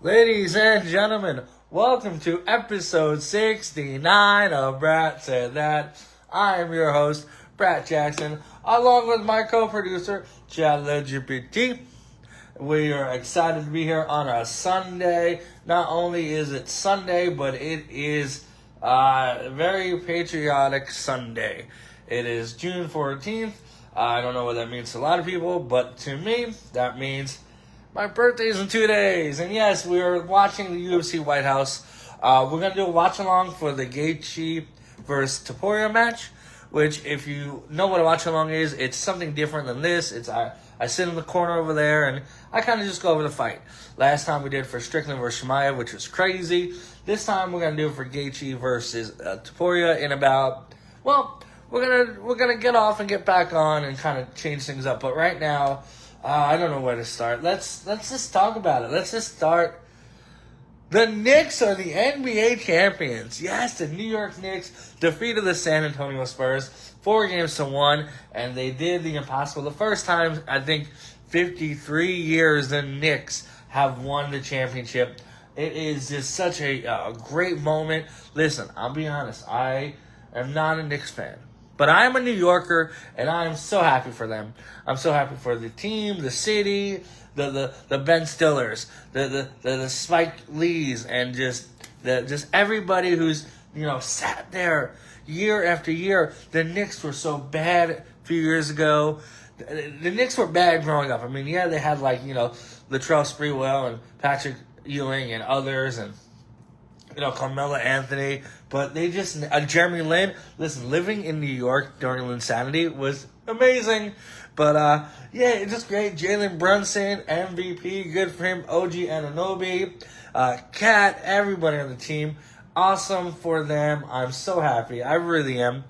Ladies and gentlemen, welcome to episode 69 of Brat Said That. I am your host, Brat Jackson, along with my co-producer, Chad LGBT. We are excited to be here on a Sunday. Not only is it Sunday, but it is a very patriotic Sunday. It is June 14th. I don't know what that means to a lot of people, but to me, that means my birthday's in 2 days. And yes, we are watching the UFC White House. We're going to do a watch-along for the Gaethje versus Topuria match, which, if you know what a watch-along is, it's something different than this. It's I sit in the corner over there, and I kind of just go over the fight. Last time we did for Strickland versus Shmaev, which was crazy. This time we're going to do it for Gaethje versus Topuria in about, well, we're gonna get off and get back on and kind of change things up. But right now, I don't know where to start. Let's just talk about it. Let's just start. The Knicks are the NBA champions. Yes, the New York Knicks defeated the San Antonio Spurs 4-1, and they did the impossible. The first time, I think, 53 years the Knicks have won the championship. It is just such a great moment. Listen, I'll be honest. I am not a Knicks fan. But I am a New Yorker, and I am so happy for them. I'm so happy for the team, the city, the Ben Stillers, the Spike Lees, and just everybody who's sat there year after year. The Knicks were so bad a few years ago. The Knicks were bad growing up. I mean, yeah, they had Latrell Sprewell and Patrick Ewing and others, and Carmelo Anthony, but they just, Jeremy Lin, listen, living in New York during Linsanity was amazing, but, yeah, it's just great. Jalen Brunson, MVP, good for him. OG Anunoby, Kat, everybody on the team, awesome for them. I'm so happy, I really am,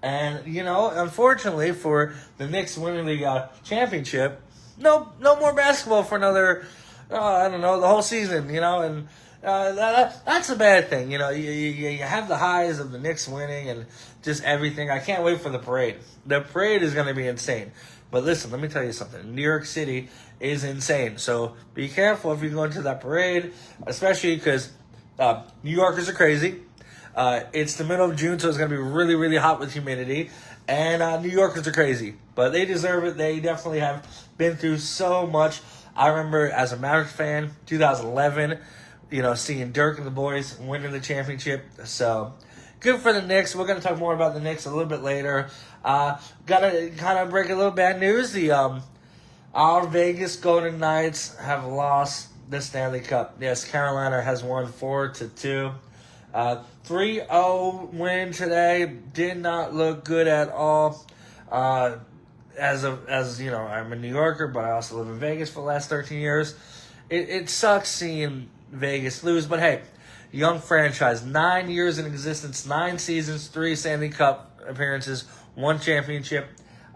and, unfortunately for the Knicks winning the championship, no more basketball for another, the whole season, and that's a bad thing. You have the highs of the Knicks winning and just everything. I can't wait for the parade. The parade is going to be insane. But listen, let me tell you something. New York City is insane. So be careful if you go into that parade, especially because New Yorkers are crazy. It's the middle of June, so it's going to be really, really hot with humidity. And New Yorkers are crazy. But they deserve it. They definitely have been through so much. I remember as a Mavericks fan, 2011, seeing Dirk and the boys winning the championship. So, good for the Knicks. We're going to talk more about the Knicks a little bit later. Got to kind of break a little bad news. Our Vegas Golden Knights have lost the Stanley Cup. Yes, Carolina has won 4-2. 3-0 win today. Did not look good at all. As I'm a New Yorker, but I also live in Vegas for the last 13 years. It sucks seeing Vegas lose, but hey, young franchise, 9 years in existence, 9 seasons, 3 Stanley Cup appearances, 1 championship.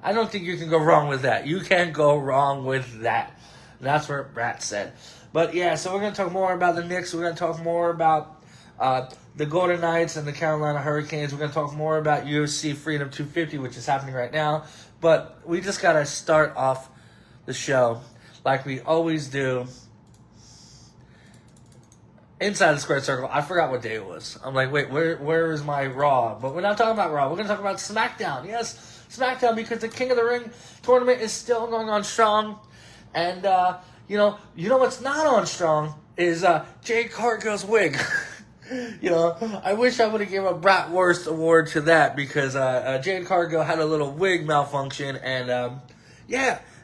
I don't think you can go wrong with that. You can't go wrong with that. And that's what Brat said. But yeah, so we're going to talk more about the Knicks. We're going to talk more about the Golden Knights and the Carolina Hurricanes. We're going to talk more about UFC Freedom 250, which is happening right now. But we just got to start off the show like we always do. Inside the Squared Circle, I forgot what day it was. I'm like, wait, where is my Raw? But we're not talking about Raw. We're going to talk about SmackDown. Yes, SmackDown, because the King of the Ring tournament is still going on strong. And, what's not on strong is Jade Cargill's wig. I wish I would have given a Brat Worst award to that because Jade Cargill had a little wig malfunction. And,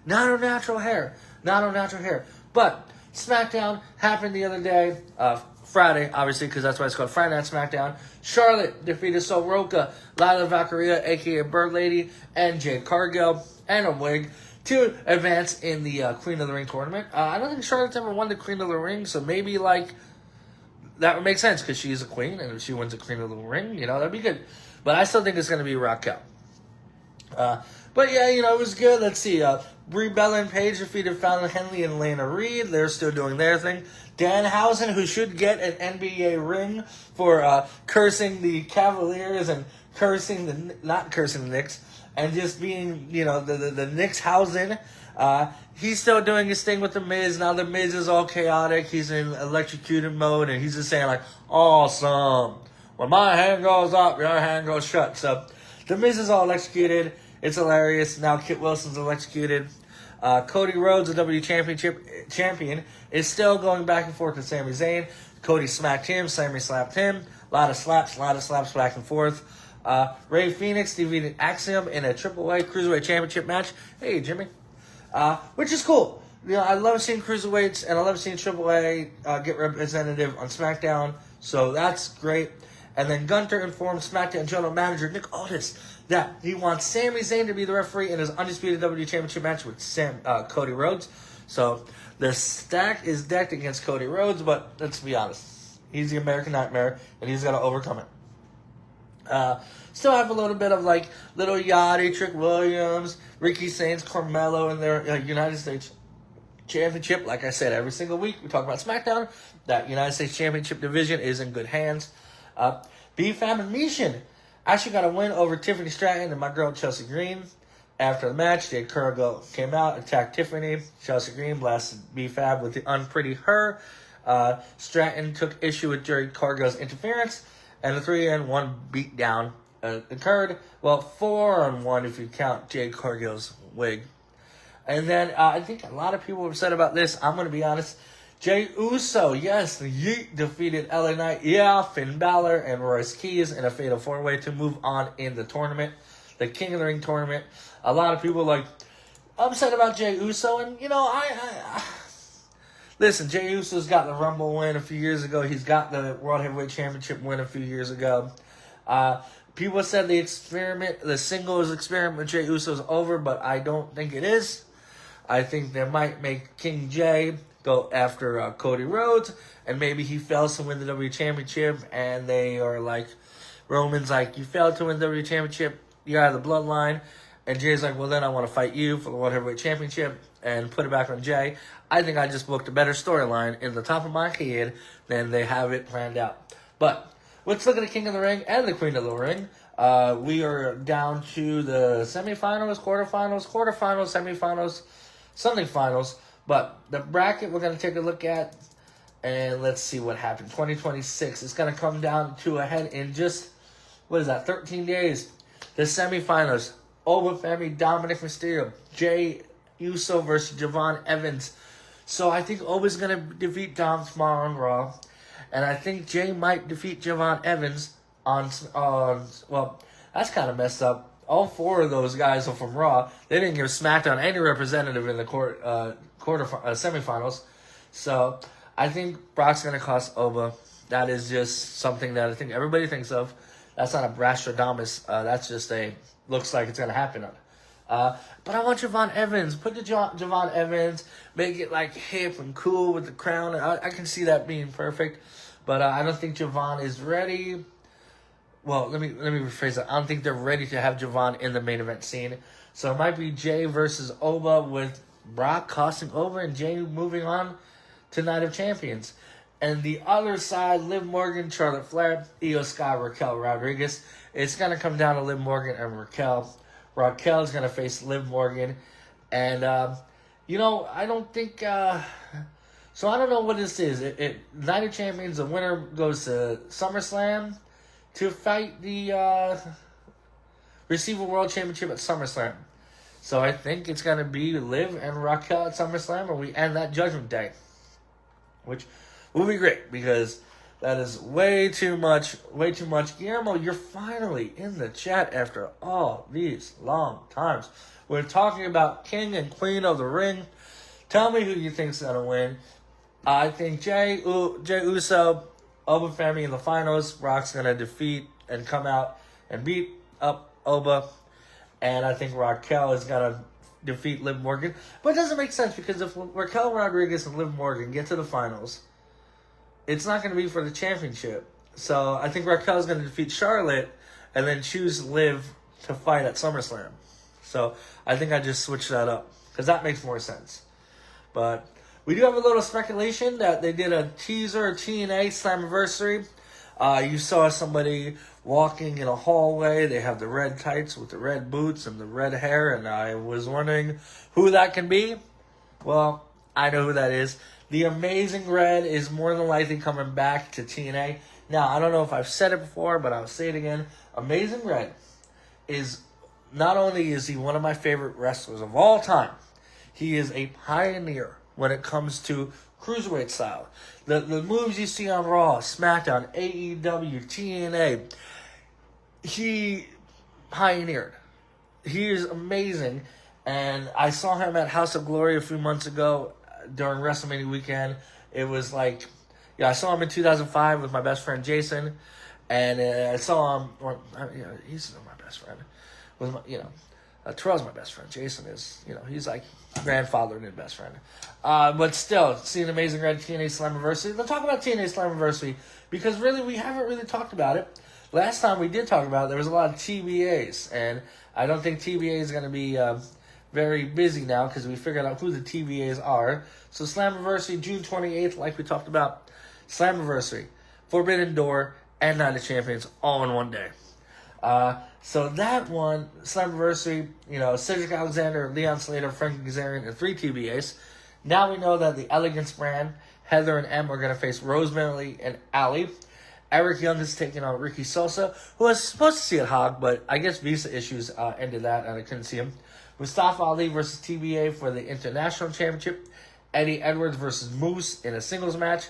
not her natural hair. But SmackDown happened the other day, Friday, obviously, because that's why it's called Friday Night SmackDown. Charlotte defeated Soroka, Lila Valkyria, a.k.a. Bird Lady, and Jade Cargill, and a wig to advance in the Queen of the Ring tournament. I don't think Charlotte's ever won the Queen of the Ring, so maybe, that would make sense because she's a queen, and if she wins the Queen of the Ring, that'd be good. But I still think it's going to be Raquel. But yeah, it was good. Let's see. Brie Bella and Paige defeated Fallon Henley and Lana Reed. They're still doing their thing. Danhausen, who should get an NBA ring for cursing the Cavaliers and not cursing the Knicks, and just being, the Knicks Hausen, He's still doing his thing with The Miz. Now The Miz is all chaotic. He's in electrocuted mode, and he's just saying, like, awesome. When my hand goes up, your hand goes shut. So The Miz is all electrocuted. It's hilarious. Now Kit Wilson's electrocuted. Cody Rhodes, the WWE Championship champion, is still going back and forth with Sami Zayn. Cody smacked him. Sami slapped him. A lot of slaps back and forth. Rey Fenix defeated Axiom in a AAA Cruiserweight Championship match. Hey, Jimmy. Which is cool. You know, I love seeing Cruiserweights, and I love seeing AAA get representative on SmackDown. So that's great. And then Gunther informed SmackDown General Manager Nick Aldis that he wants Sami Zayn to be the referee in his undisputed WWE Championship match with Cody Rhodes. So the stack is decked against Cody Rhodes, but let's be honest. He's the American Nightmare, and he's got to overcome it. Still have a little bit of, like, Little Yachty, Trick Williams, Ricky Sainz, Carmelo in their United States Championship. Like I said, every single week we talk about SmackDown. That United States Championship division is in good hands. B-Fam and Mishin actually got a win over Tiffany Stratton and my girl Chelsea Green. After the match, Jade Cargill came out, attacked Tiffany. Chelsea Green blasted B-Fab with the unpretty her. Stratton took issue with Jade Cargill's interference, and a 3-on-1 beatdown occurred. Well, 4-on-1 if you count Jade Cargill's wig. And then I think a lot of people were upset about this. I'm going to be honest. Jey Uso, yes, the Yeet defeated LA Knight, Finn Balor, and Royce Keys in a fatal 4-way to move on in the tournament, the King of the Ring tournament. A lot of people like upset about Jey Uso, and you know, I listen. Jey Uso's got the Rumble win a few years ago. He's got the World Heavyweight Championship win a few years ago. People said the singles experiment with Jey Uso is over, but I don't think it is. I think they might make King Jey go after Cody Rhodes, and maybe he fails to win the WWE Championship, and they are like, Roman's like, you failed to win the WWE Championship, you're out of the bloodline, and Jay's like, well then I want to fight you for the World Heavyweight Championship, and put it back on Jey. I think I just booked a better storyline in the top of my head than they have it planned out. But let's look at the King of the Ring and the Queen of the Ring. We are down to the semifinals, quarterfinals, semifinals, something finals. But the bracket we're going to take a look at, and let's see what happened. 2026, it's going to come down to a head in just, 13 days. The semifinals, Oba Femi, Dominik Mysterio, Jey Uso versus Javon Evans. So I think Oba's going to defeat Dom tomorrow on Raw. And I think Jey might defeat Javon Evans on well, that's kind of messed up. All 4 of those guys are from Raw. They didn't give SmackDown any representative in the semifinals. So I think Brock's going to cost Oba. That is just something that I think everybody thinks of. That's not a Brastradamus. That's just looks like it's going to happen. But I want Javon Evans. Put the Javon Evans. Make it like hip and cool with the crown. I can see that being perfect. But I don't think Javon is ready. Well, let me rephrase that. I don't think they're ready to have Javon in the main event scene. So it might be Jey versus Oba with Brock costing Oba and Jey moving on to Night of Champions. And the other side, Liv Morgan, Charlotte Flair, Iyo Sky, Raquel Rodriguez. It's going to come down to Liv Morgan and Raquel. Raquel is going to face Liv Morgan. And, I don't think... so I don't know what this is. Night of Champions, the winner goes to SummerSlam to fight the receive a world championship at SummerSlam. So I think it's going to be Liv and Raquel at SummerSlam, or we end that Judgment Day. Which will be great, because that is way too much. Guillermo, you're finally in the chat after all these long times. We're talking about King and Queen of the Ring. Tell me who you think's going to win. I think Jey Uso, Oba Femi in the finals. Brock's going to defeat and come out and beat up Oba. And I think Raquel is going to defeat Liv Morgan. But it doesn't make sense, because if Raquel Rodriguez and Liv Morgan get to the finals, it's not going to be for the championship. So I think Raquel is going to defeat Charlotte and then choose Liv to fight at SummerSlam. So I think I just switched that up, because that makes more sense. But we do have a little speculation that they did a teaser TNA Slammiversary You saw somebody walking in a hallway. They have the red tights with the red boots and the red hair, and I was wondering who that can be. Well, I know who that is. The Amazing Red is more than likely coming back to TNA. Now, I don't know if I've said it before, but I'll say it again. Amazing Red is, not only is he one of my favorite wrestlers of all time, he is a pioneer when it comes to cruiserweight style. The moves you see on Raw, SmackDown, AEW, TNA, he pioneered. He is amazing. And I saw him at House of Glory a few months ago during WrestleMania weekend. It was like, I saw him in 2005 with my best friend Jason. And I saw him, he's my best friend. Terrell's my best friend. Jason is, he's like grandfather and best friend. But still, seeing Amazing Red TNA Slammiversary. Let's talk about TNA Slammiversary because really we haven't really talked about it. Last time we did talk about it, there was a lot of TBAs. And I don't think TBA is going to be very busy now because we figured out who the TBAs are. So Slammiversary, June 28th, like we talked about. Slammiversary, Forbidden Door, and Night of Champions all in one day. So that one, Slammiversary, Cedric Alexander, Leon Slater, Frankie Kazarian, and 3 TBAs. Now we know that the Elegance brand, Heather and Em, are going to face Rosemary and Allie. Eric Young is taking on Ricky Sosa, who was supposed to see at Hog, but I guess visa issues ended that, and I couldn't see him. Mustafa Ali versus TBA for the International Championship. Eddie Edwards versus Moose in a singles match.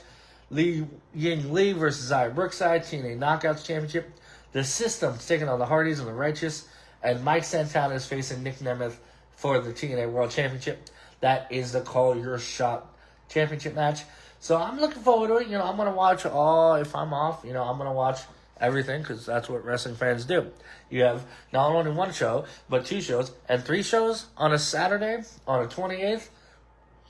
Li Ying Lee versus Zaya Brookside, TNA Knockouts Championship. The System's taking on the Hardys and the Righteous. And Mike Santana is facing Nick Nemeth for the TNA World Championship. That is the Call Your Shot Championship match. So I'm looking forward to it. I'm going to watch if I'm off, I'm going to watch everything because that's what wrestling fans do. You have not only one show, but 2 shows and 3 shows on a Saturday on the 28th.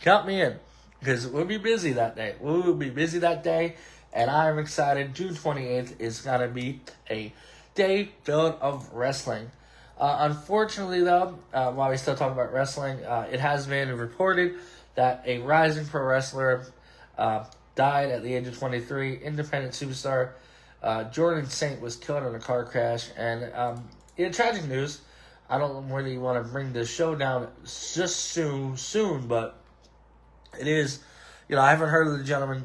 Count me in because we'll be busy that day. We will be busy that day, and I'm excited. June 28th is going to be a day filled of wrestling. Unfortunately, though, while we still talk about wrestling, it has been reported that a rising pro wrestler died at the age of 23. Independent superstar Jordan Saint was killed in a car crash. And in tragic news, I don't really want to bring this show down just soon, but it is, I haven't heard of the gentleman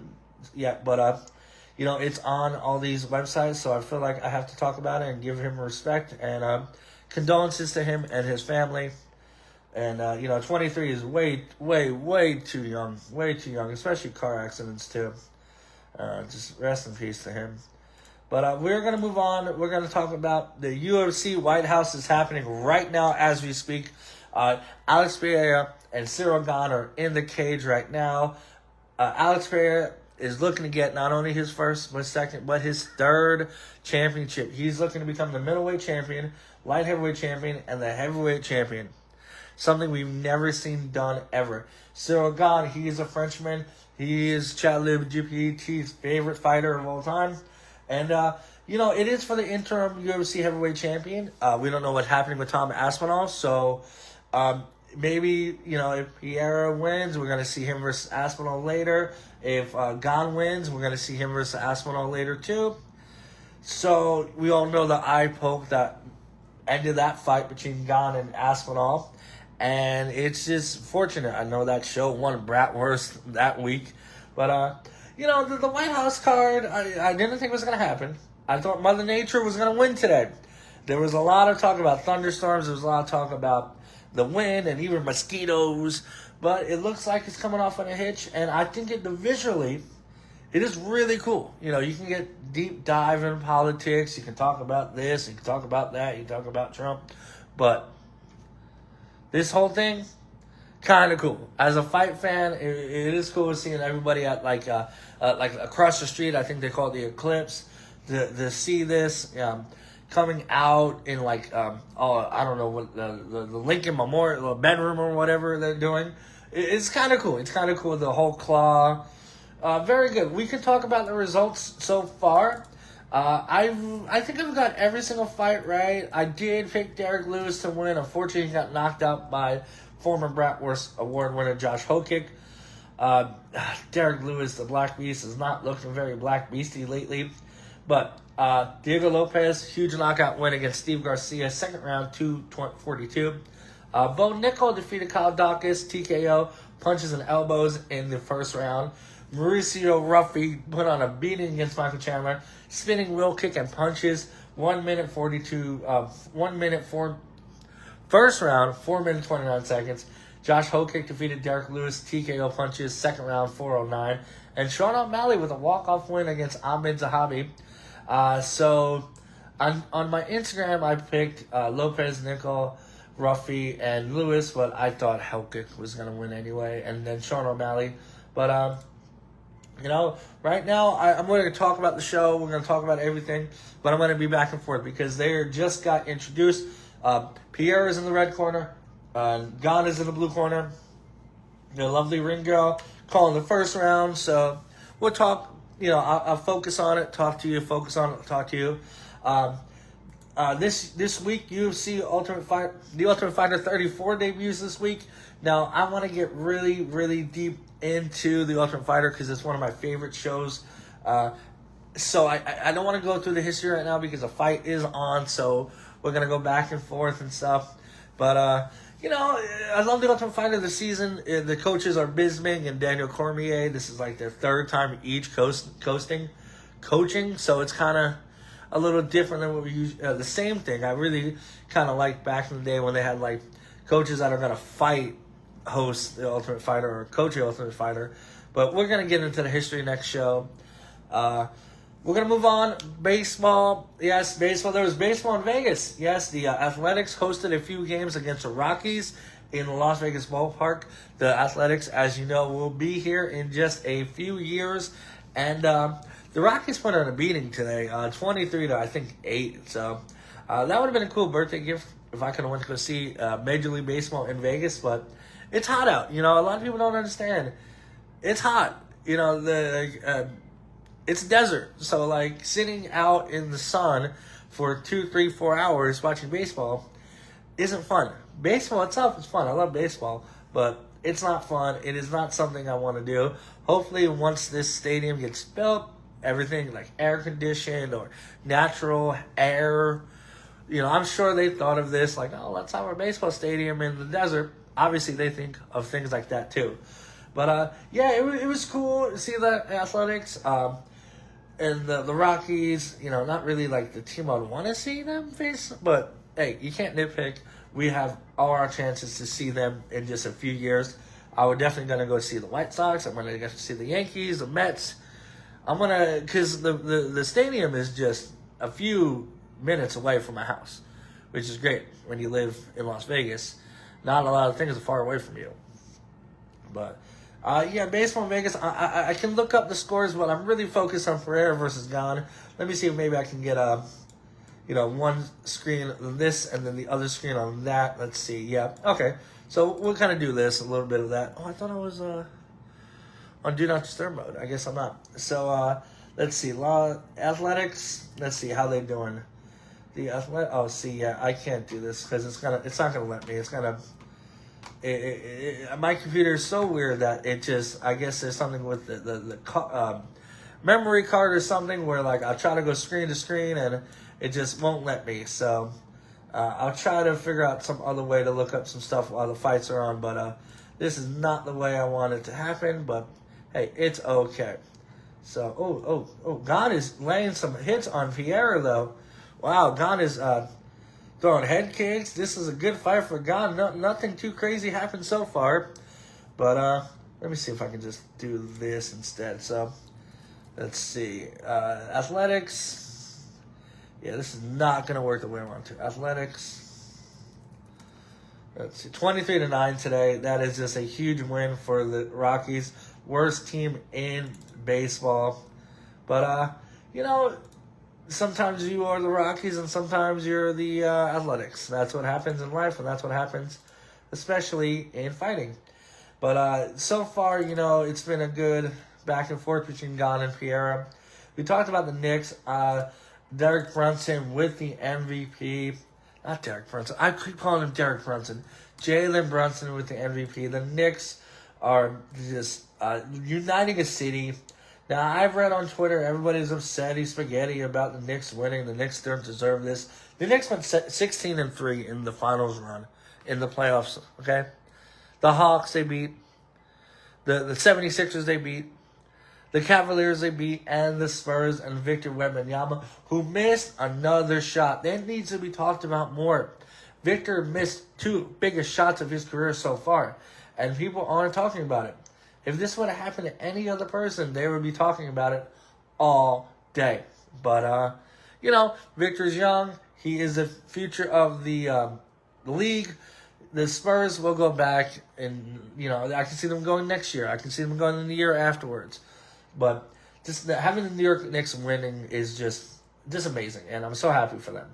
yet, but, it's on all these websites, so I feel like I have to talk about it and give him respect. And condolences to him and his family. And, 23 is way too young, especially car accidents, too. Just rest in peace to him. But we're going to move on. We're going to talk about the UFC. White House is happening right now as we speak. Alex Pereira and Cyril Gane are in the cage right now. Alex Pereira is looking to get not only his first, but second, but his 3rd championship. He's looking to become the middleweight champion, light heavyweight champion, and the heavyweight champion. Something we've never seen done ever. Cyril Gane, he is a Frenchman. He is Chad GPT's favorite fighter of all time. And, it is for the interim UFC heavyweight champion. We don't know what's happening with Tom Aspinall. So, maybe, if Pereira wins, we're going to see him versus Aspinall later. If Gane wins, we're going to see him versus Aspinall later, too. So, we all know the eye poke that ended that fight between Gane and Aspinall. And it's just fortunate. I know that show won Bratwurst that week. But, the White House card, I didn't think it was going to happen. I thought Mother Nature was going to win today. There was a lot of talk about thunderstorms. There was a lot of talk about the wind and even mosquitoes. But it looks like it's coming off on a hitch. And I think visually, it is really cool. You can get deep dive in politics. You can talk about this. You can talk about that. You can talk about Trump. But this whole thing, kind of cool. As a fight fan, it is cool seeing everybody at like across the street. I think they call it the Eclipse. To see this coming out in I don't know what the Lincoln Memorial bedroom or whatever they're doing. It's kind of cool. It's kind of cool. The whole claw, very good. We can talk about the results so far. I think I've got every single fight right. I did pick Derek Lewis to win. Unfortunately, he got knocked out by former Bratwurst Award winner Josh Hokick. Derek Lewis, the Black Beast, is not looking very Black Beasty lately. But Diego Lopez, huge knockout win against Steve Garcia, second round, 2-42. Bo Nickel defeated Kyle Dawkins, TKO, punches and elbows in the first round. Mauricio Ruffy put on a beating against Michael Chandler, spinning wheel kick and punches, 1 minute 42, 1 minute 4, first round, 4 minutes 29 seconds. Josh Hokick defeated Derek Lewis, TKO punches, second round, 4:09. And Sean O'Malley with a walk-off win against Ahmed Zahabi. So on my Instagram, I picked Lopez, Nickel, Ruffy, and Lewis, but I thought Hokick was going to win anyway, and then Sean O'Malley. But, right now I'm going to talk about the show. We're going to talk about everything, but I'm going to be back and forth because they just got introduced. Pierre is in the red corner. Gon is in the blue corner. The lovely ring girl calling the first round. So we'll talk. I'll focus on it. Talk to you. Focus on it. Talk to you. This week UFC the Ultimate Fighter 34 debuts this week. Now I want to get really, really deep into the Ultimate Fighter because it's one of my favorite shows. So I don't want to go through the history right now because the fight is on. So we're gonna go back and forth and stuff. But I love the Ultimate Fighter this season. The coaches are Bisping and Daniel Cormier. This is like their third time each coaching. So it's kind of a little different than what we use. The same thing. I really kind of like back in the day when they had like coaches that are gonna host the Ultimate Fighter or coach the Ultimate Fighter. But we're gonna get into the history next show. We're going to move on. Baseball. Yes, baseball. There was baseball in Vegas. Yes, the Athletics hosted a few games against the Rockies in the Las Vegas ballpark. The Athletics, as you know, will be here in just a few years. And the Rockies put on a beating today, 23-8. So that would have been a cool birthday gift if I could have went to go see Major League Baseball in Vegas. But it's hot out. A lot of people don't understand. It's hot. It's desert, so like sitting out in the sun for 2, 3, 4 hours watching baseball isn't fun. Baseball itself is fun. I love baseball, but it's not fun. It is not something I want to do. Hopefully, once this stadium gets built, everything like air conditioned or natural air, I'm sure they thought of this like, oh, let's have our baseball stadium in the desert. Obviously, they think of things like that too. But it was cool to see the Athletics. And the Rockies, not really like the team I'd want to see them face. But, hey, you can't nitpick. We have all our chances to see them in just a few years. I would definitely going to go see the White Sox. I'm going to get to see the Yankees, the Mets. I'm going to, because the stadium is just a few minutes away from my house, which is great when you live in Las Vegas. Not a lot of things are far away from you. But... baseball in Vegas. I can look up the scores, but I'm really focused on Ferreira versus Gon. Let me see if maybe I can get one screen on this and then the other screen on that. Let's see. Yeah. Okay. So we'll kind of do this, a little bit of that. Oh, I thought I was on Do Not Disturb mode. I guess I'm not. So let's see. Athletics. Let's see how they doing. The athletic. Oh, see. Yeah, I can't do this because it's not gonna let me. It's gonna. My computer is so weird that it just, I guess there's something with the memory card or something where like I'll try to go screen to screen and it just won't let me. So I'll try to figure out some other way to look up some stuff while the fights are on. But this is not the way I want it to happen. But hey, it's okay. So, Gon is laying some hits on Pierre though. Wow, Gon is... throwing head kicks. This is a good fight for Gon. Nothing too crazy happened so far. But let me see if I can just do this instead. So let's see. Athletics. Yeah, this is not going to work the way I want to. Athletics. Let's see. 23-9 today. That is just a huge win for the Rockies. Worst team in baseball. But, sometimes you are the Rockies and sometimes you're the Athletics. That's what happens in life, and that's what happens especially in fighting. But so far, it's been a good back and forth between Gon and Pierre. We talked about the Knicks. Derek Brunson with the MVP. Not Derek Brunson. I keep calling him Derek Brunson. Jalen Brunson with the MVP. The Knicks are just uniting a city. Now, I've read on Twitter, everybody's upset, spaghetti about the Knicks winning. The Knicks don't deserve this. The Knicks went 16-3 in the finals run, in the playoffs, okay? The Hawks, they beat. The 76ers, they beat. The Cavaliers, they beat. And the Spurs and Victor Wembanyama, who missed another shot. That needs to be talked about more. Victor missed 2 biggest shots of his career so far. And people aren't talking about it. If this would have happened to any other person, they would be talking about it all day. But, Victor's young. He is the future of the league. The Spurs will go back, and, I can see them going next year. I can see them going in the year afterwards. But just having the New York Knicks winning is just amazing, and I'm so happy for them.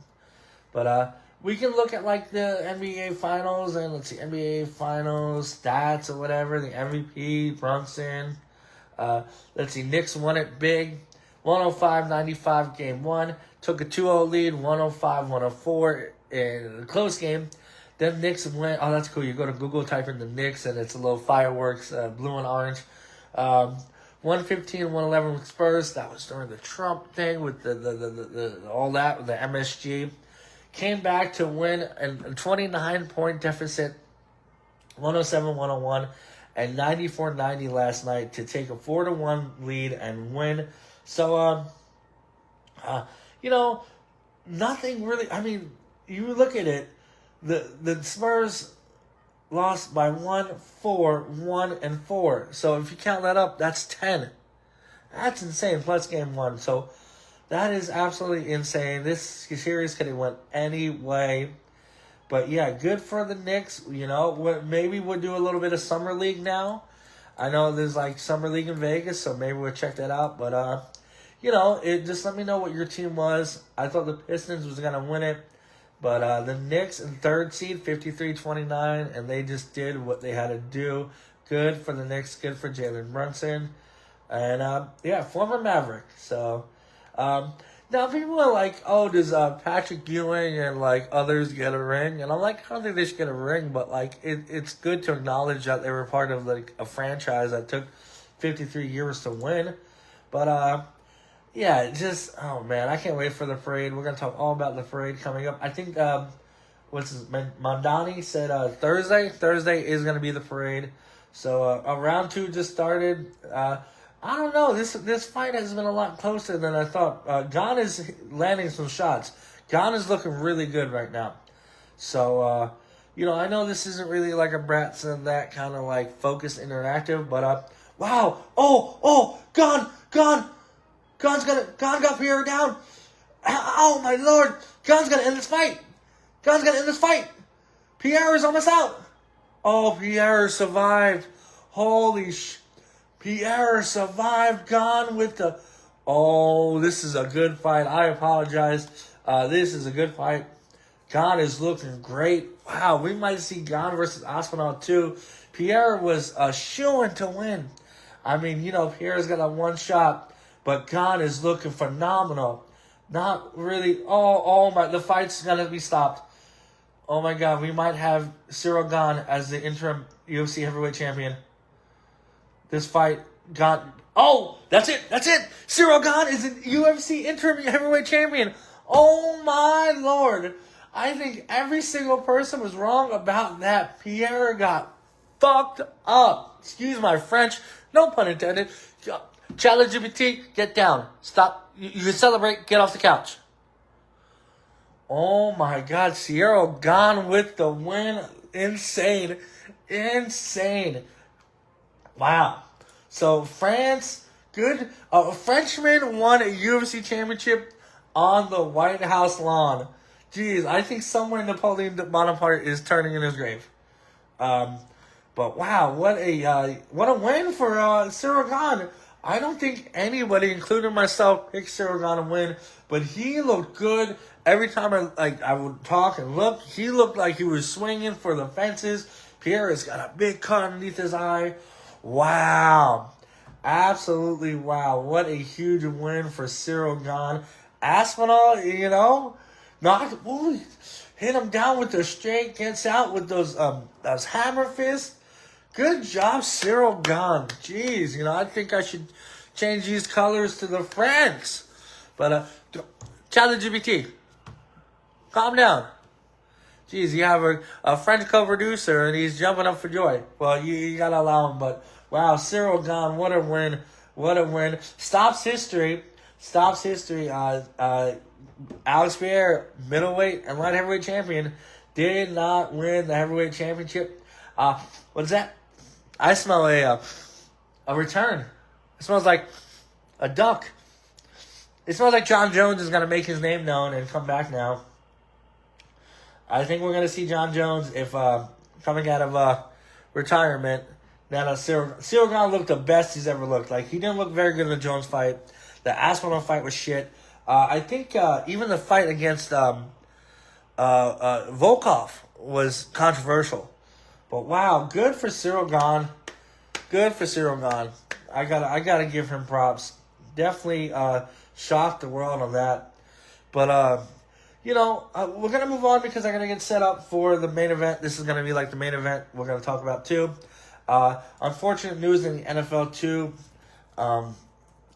But we can look at, the NBA Finals, and let's see, NBA Finals stats or whatever, the MVP, Brunson. Let's see, Knicks won it big, 105-95 game 1. Took a 2-0 lead, 105-104 in a close game. Then Knicks went, oh, that's cool. You go to Google, type in the Knicks, and it's a little fireworks, blue and orange. 115-111 with Spurs. That was during the Trump thing with the all that, with the MSG. Came back to win a 29-point deficit, 107-101, and 94-90 last night to take a 4-1 lead and win. So, nothing really, you look at it, the Spurs lost by 1-4. So if you count that up, that's 10. That's insane, plus game 1. So that is absolutely insane. This series could have went any way. But yeah, good for the Knicks. Maybe we'll do a little bit of Summer League now. I know there's Summer League in Vegas, so maybe we'll check that out. But, just let me know what your team was. I thought the Pistons was going to win it. But the Knicks in 3rd seed, 53-29, and they just did what they had to do. Good for the Knicks, good for Jalen Brunson. And, former Maverick. So, now people are like, oh, does Patrick Ewing and, others get a ring? And I'm like, I don't think they should get a ring, but, it's good to acknowledge that they were part of, a franchise that took 53 years to win. But, yeah, oh man, I can't wait for the parade. We're going to talk all about the parade coming up. I think, Mondani said Thursday. Thursday is going to be the parade. So, round 2 just started. I don't know. This fight has been a lot closer than I thought. Gon is landing some shots. Gon is looking really good right now. So, I know this isn't really a Brat Said That kind of focused interactive, but, wow. Oh, Gon. Gon got Pierre down. Oh, my Lord. Gon's going to end this fight. Pierre is almost out. Oh, Pierre survived. Holy Pierre survived. Gon with the... Oh, this is a good fight. I apologize. This is a good fight. Gon is looking great. Wow, we might see Gon versus Aspinall too. Pierre was a shoo-in to win. Pierre's got a one shot. But Gon is looking phenomenal. Not really. Oh my. The fight's going to be stopped. Oh my God. We might have Cyril Gon as the interim UFC heavyweight champion. This fight got... Oh, that's it. Cyril Gon is an UFC interim heavyweight champion. Oh my Lord. I think every single person was wrong about that. Pierre got fucked up. Excuse my French. No pun intended. ChatGPT, get down. Stop. You can celebrate. Get off the couch. Oh my God. Cyril Gon with the win. Insane. Wow. So France, good. A Frenchman won a UFC championship on the White House lawn. Jeez, I think somewhere Napoleon Bonaparte is turning in his grave. But wow, what a win for Cyril Gon. I don't think anybody, including myself, picked Cyril Gon to win, but he looked good. Every time I would talk and look, he looked like he was swinging for the fences. Pierre has got a big cut underneath his eye. Wow. Absolutely wow. What a huge win for Cyril Gon. Aspinall, hit him down with the straight, gets out with those hammer fists. Good job, Cyril Gon. Jeez, I think I should change these colors to the Franks. But, ChatGPT, calm down. Jeez, you have a French co-producer and he's jumping up for joy. Well, you gotta allow him, but wow, Cyril gone, what a win. What a win. Stops history. Alex Flair, middleweight and light heavyweight champion, did not win the heavyweight championship. What is that? I smell a return. It smells like a duck. It smells like John Jones is going to make his name known and come back now. I think we're going to see John Jones if coming out of retirement. Now, Cyril Gane looked the best he's ever looked. Like, he didn't look very good in the Jones fight. The Aspinall fight was shit. I think even the fight against Volkov was controversial. But wow, good for Cyril Gane. Good for Cyril Gane. I gotta give him props. Definitely shocked the world on that. But we're gonna move on because I'm gonna get set up for the main event. This is gonna be like the main event we're gonna talk about too. Unfortunate news in the NFL too.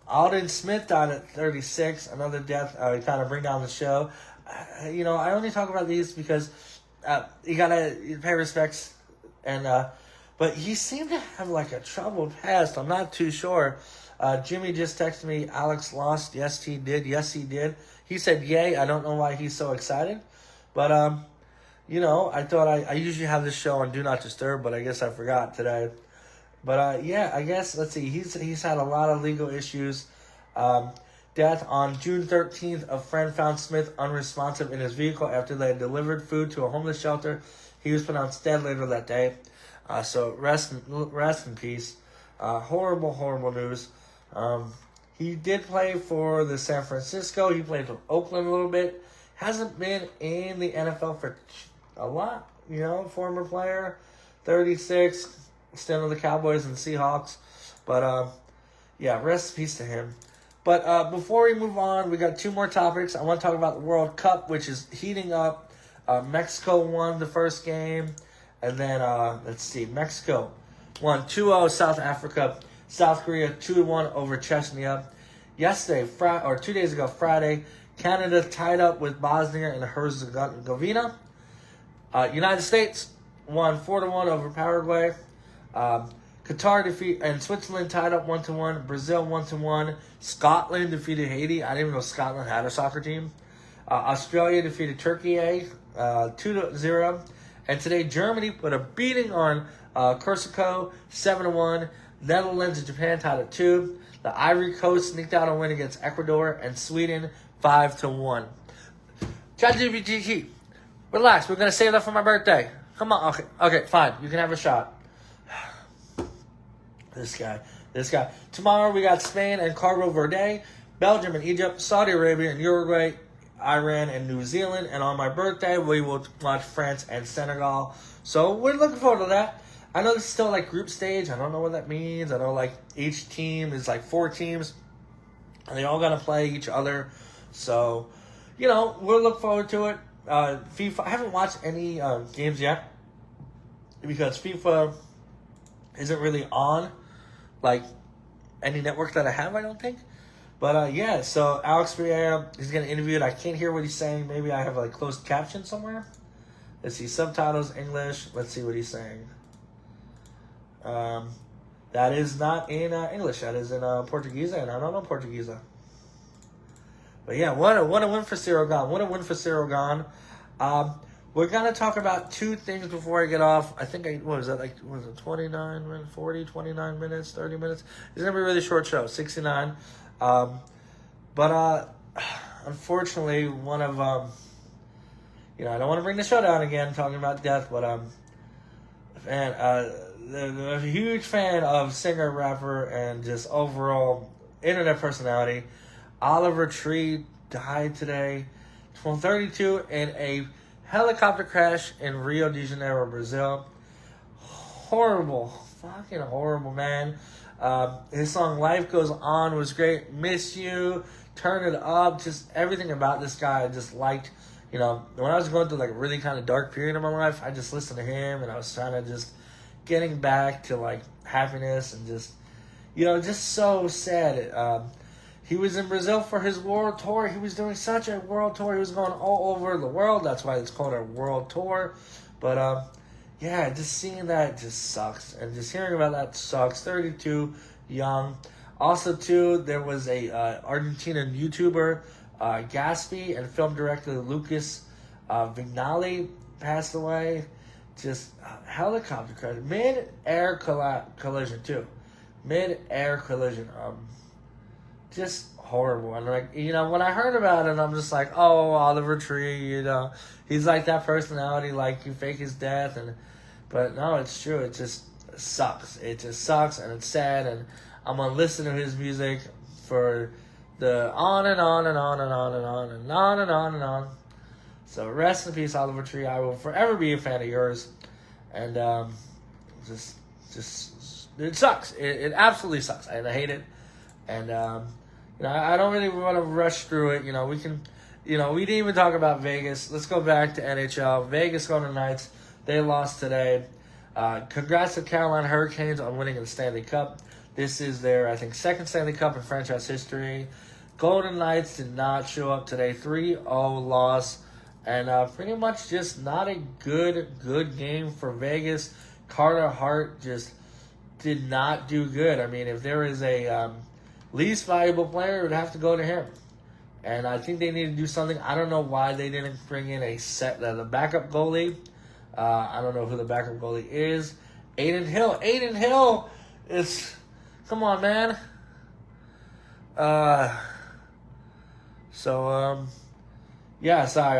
Alden Smith died at 36. Another death. Kind of bring down the show. I only talk about these because you gotta pay respects, but he seemed to have like a troubled past. I'm not too sure. Jimmy just texted me, Alex lost. Yes, he did. He said, yay. I don't know why he's so excited, but I thought I usually have this show on Do Not Disturb, but I guess I forgot today. But I guess let's see. He's had a lot of legal issues. Death on June 13th. A friend found Smith unresponsive in his vehicle after they had delivered food to a homeless shelter. He was pronounced dead later that day. So rest in peace. Horrible news. He did play for the San Francisco. He played for Oakland a little bit. Hasn't been in the NFL for a lot. Former player, 36. Still on the Cowboys and Seahawks. But, rest in peace to him. But before we move on, we got two more topics. I want to talk about the World Cup, which is heating up. Mexico won the first game. And then, Mexico won 2-0 South Africa. South Korea 2-1 over Chechnya. 2 days ago, Friday, Canada tied up with Bosnia and Herzegovina. United States won 4-1 over Paraguay. Qatar and Switzerland tied up 1-1. Brazil 1-1. Scotland defeated Haiti. I didn't even know Scotland had a soccer team. Australia defeated Turkey 2-0. And today Germany put a beating on Kosovo 7-1. Netherlands and Japan tied at 2. The Ivory Coast sneaked out a win against Ecuador and Sweden 5-1. ChatGPT, relax. We're gonna save that for my birthday. Come on. Okay, fine. You can have a shot. This guy. Tomorrow we got Spain and Cabo Verde, Belgium and Egypt, Saudi Arabia and Uruguay, Iran and New Zealand. And on my birthday, we will watch France and Senegal. So we're looking forward to that. I know this is still like group stage. I don't know what that means. I know like each team is like 4 teams. And they all got to play each other. So, we'll look forward to it. FIFA, I haven't watched any games yet. Because FIFA isn't really on like any network that I have, I don't think. But so Alex Flair, he's getting interviewed. I can't hear what he's saying. Maybe I have like closed caption somewhere. Let's see, subtitles, English. Let's see what he's saying. That is not in English. That is in Portuguese, and I don't know Portuguese. But yeah, what a win for Cyril Gane. We're going to talk about 2 things before I get off. I think 29 minutes, 40, 29 minutes, 30 minutes? It's going to be a really short show, 69. But unfortunately, one of, I don't want to bring the show down again talking about death, but I'm a huge fan of singer, rapper, and just overall internet personality. Oliver Tree died today, 32, in a helicopter crash in Rio de Janeiro, Brazil. Fucking horrible, man. His song Life Goes On was great. Miss You, Turn It Up, just everything about this guy I just liked. When I was going through like a really kind of dark period in my life, I just listened to him and I was trying to just getting back to like happiness and just, just so sad. He was in Brazil for his world tour. He was doing such a world tour. He was going all over the world. That's why it's called a world tour. But, just seeing that just sucks. And just hearing about that sucks. 32, young. Also, too, there was a Argentinian YouTuber, Gaspi, and film director Lucas Vignali passed away. Just helicopter crash. Mid-air collision, too. Mid-air collision. Just horrible. And, when I heard about it, I'm just like, oh, Oliver Tree, he's like that personality, like, you fake his death. But no, it's true. It just sucks. It just sucks, and it's sad, and I'm going to listen to his music for the on and on and on and on and on and on and on and on. So rest in peace, Oliver Tree. I will forever be a fan of yours. And just it sucks. It absolutely sucks. And I hate it. And, I don't really want to rush through it. We can, we didn't even talk about Vegas. Let's go back to NHL. Vegas Golden Knights, they lost today. Congrats to Carolina Hurricanes on winning the Stanley Cup. This is their, I think, second Stanley Cup in franchise history. Golden Knights did not show up today. 3-0 loss. And pretty much just not a good game for Vegas. Carter Hart just did not do good. I mean, if there is a least valuable player, it would have to go to him. And I think they need to do something. I don't know why they didn't bring in the backup goalie. I don't know who the backup goalie is. Aiden Hill. Aiden Hill is... Come on, man. Sorry,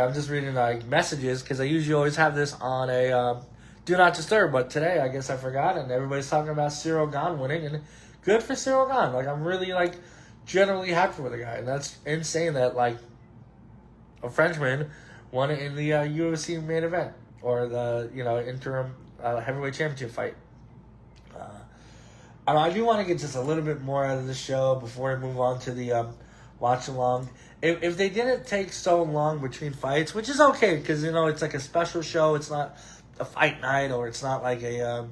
I'm just reading messages because I usually always have this on a do not disturb, but today I guess I forgot, and everybody's talking about Cyril Gahn winning, and good for Cyril Gahn. I'm really generally happy for the guy, and that's insane that a Frenchman won it in the UFC main event or the interim heavyweight championship fight. I do want to get just a little bit more out of the show before we move on to the watch along. If they didn't take so long between fights, which is okay because it's like a special show, it's not a fight night or it's not like a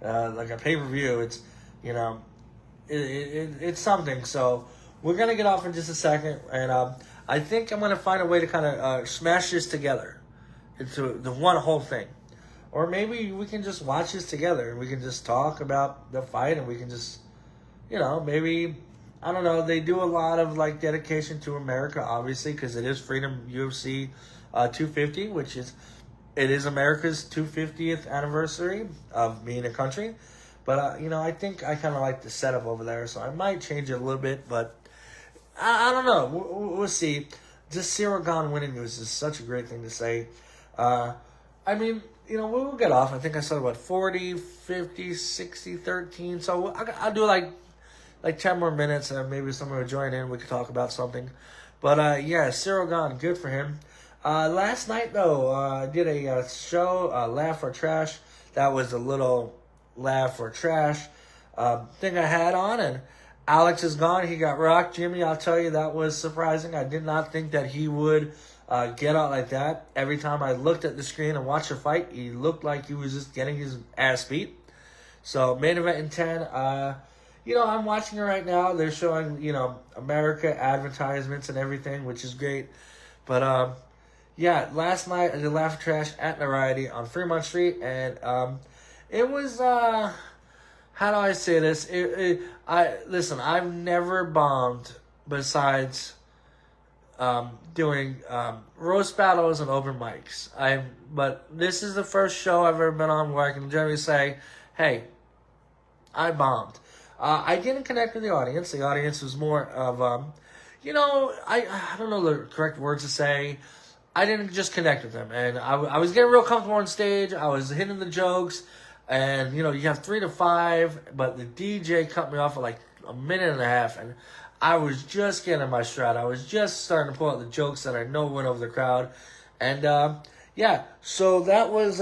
pay-per-view. It's it's something. So we're gonna get off in just a second, and I think I'm gonna find a way to kind of smash this together into the one whole thing. Or maybe we can just watch this together and we can just talk about the fight and we can just, maybe, I don't know, they do a lot of dedication to America, obviously, because it is Freedom UFC 250, it is America's 250th anniversary of being a country. But, I think I kind of like the setup over there, so I might change it a little bit, but I don't know. We'll see. Just Cyril Gahn winning was just such a great thing to say. We'll get off. I think I said, 40, 50, 60, 13. So I'll do like 10 more minutes, and maybe someone will join in. We could talk about something. But, Cyril Gahn, good for him. Last night, though, I did a show, Laugh or Trash. That was a little Laugh or Trash thing I had on, and Alex is gone. He got rocked. Jimmy, I'll tell you, that was surprising. I did not think that he would get out like that. Every time I looked at the screen and watched the fight, he looked like he was just getting his ass beat. So, main event in 10. I'm watching it right now. They're showing, America advertisements and everything, which is great. But, last night I did Laugh Trash at Variety on Fremont Street, and it was, how do I say this? Listen, I've never bombed besides doing roast battles and open mics. But this is the first show I've ever been on where I can generally say, hey, I bombed. I didn't connect with the audience. The audience was more of, I don't know the correct words to say. I didn't just connect with them. And I was getting real comfortable on stage. I was hitting the jokes. And, you have 3 to 5. But the DJ cut me off at a minute and a half. And I was just getting my stride. I was just starting to pull out the jokes that I know went over the crowd. And, so that was,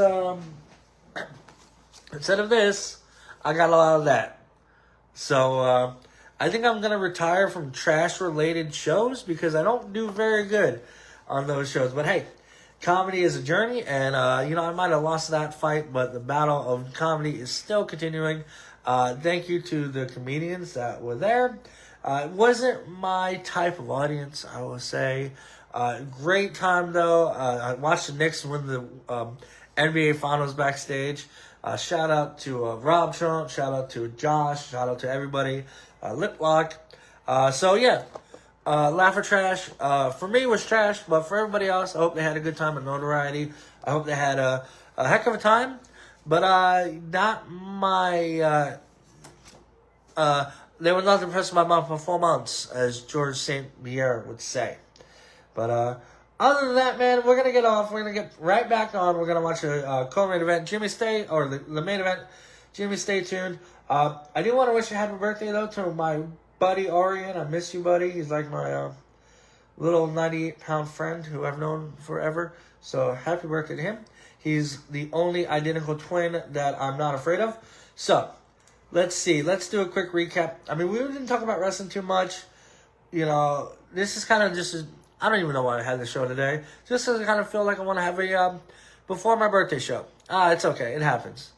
instead of this, I got a lot of that. So, I think I'm going to retire from trash-related shows because I don't do very good on those shows. But, hey, comedy is a journey, and, I might have lost that fight, but the battle of comedy is still continuing. Thank you to the comedians that were there. It wasn't my type of audience, I will say. Great time, though. I watched the Knicks win the NBA Finals backstage. Shout out to Rob Trump. Shout out to Josh. Shout out to everybody. Lip Lock. Laugh or Trash. For me, it was trash, but for everybody else, I hope they had a good time at Notoriety. I hope they had a heck of a time, but not my. They were not impressed with my performance, as George St. Pierre would say. But other than that, man, we're gonna get off. We're gonna get right back on. We're gonna watch a co-main event. Jimmy, stay or the main event. Jimmy, stay tuned. I do want to wish a happy birthday though to my buddy Orion. I miss you, buddy. He's like my little 98-pound friend who I've known forever. So happy birthday to him. He's the only identical twin that I'm not afraid of. So let's see. Let's do a quick recap. I mean, we didn't talk about wrestling too much. You know, this is kind of just. I don't even know why I had the show today. Just because I kind of feel like I want to have a before my birthday show. It's okay. It happens.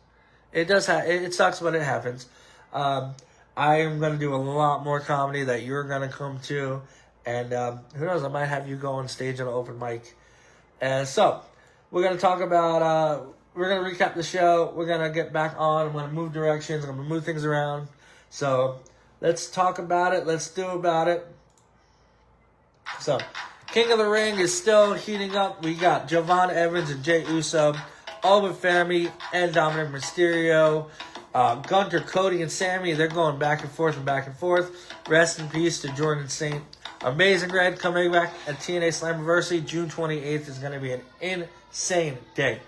It does. It sucks, but it happens. I am going to do a lot more comedy that you're going to come to. And who knows, I might have you go on stage on an open mic. And so, we're going to talk about, we're going to recap the show. We're going to get back on. I'm going to move directions. I'm going to move things around. So, let's talk about it. Let's do about it. So, King of the Ring is still heating up. We got Javon Evans and Jey Uso, Oba Femi and Dominik Mysterio. Gunther, Cody, and Sammy, they're going back and forth and back and forth. Rest in peace to Jordan Saint. Amazing Red coming back at TNA Slammiversary. June 28th is going to be an insane day.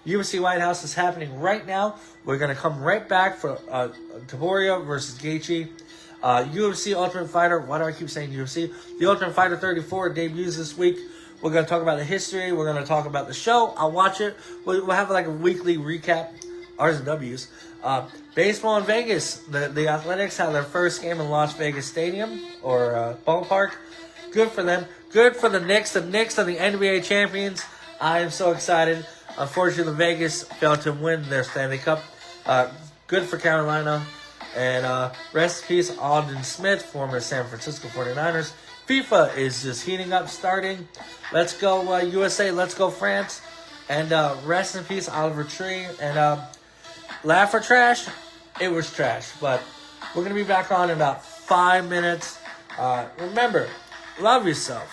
UFC White House is happening right now. We're going to come right back for Taboria versus Gaethje. UFC Ultimate Fighter, why do I keep saying UFC? The Ultimate Fighter 34 debuts this week. We're going to talk about the history. We're going to talk about the show. I'll watch it. We'll have like a weekly recap. R's and W's. Baseball in Vegas. The Athletics had their first game in Las Vegas Stadium or ballpark. Good for them. Good for the Knicks. The Knicks are the NBA champions. I am so excited. Unfortunately, the Vegas failed to win their Stanley Cup. Good for Carolina. And rest in peace, Alden Smith, former San Francisco 49ers. FIFA is just heating up, starting. Let's go USA. Let's go France. And rest in peace, Oliver Tree. And Laugh or Trash, it was trash. But we're going to be back on in about 5 minutes. Remember, love yourself.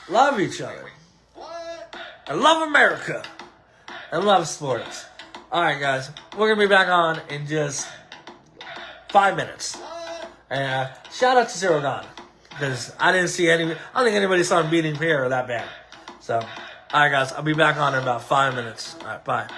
Love each other. And love America. And love sports. All right, guys. We're going to be back on in just 5 minutes. And shout out to Cyril Gane. Because I don't think anybody saw him beating Pierre that bad. So, all right, guys. I'll be back on in about 5 minutes. All right, bye.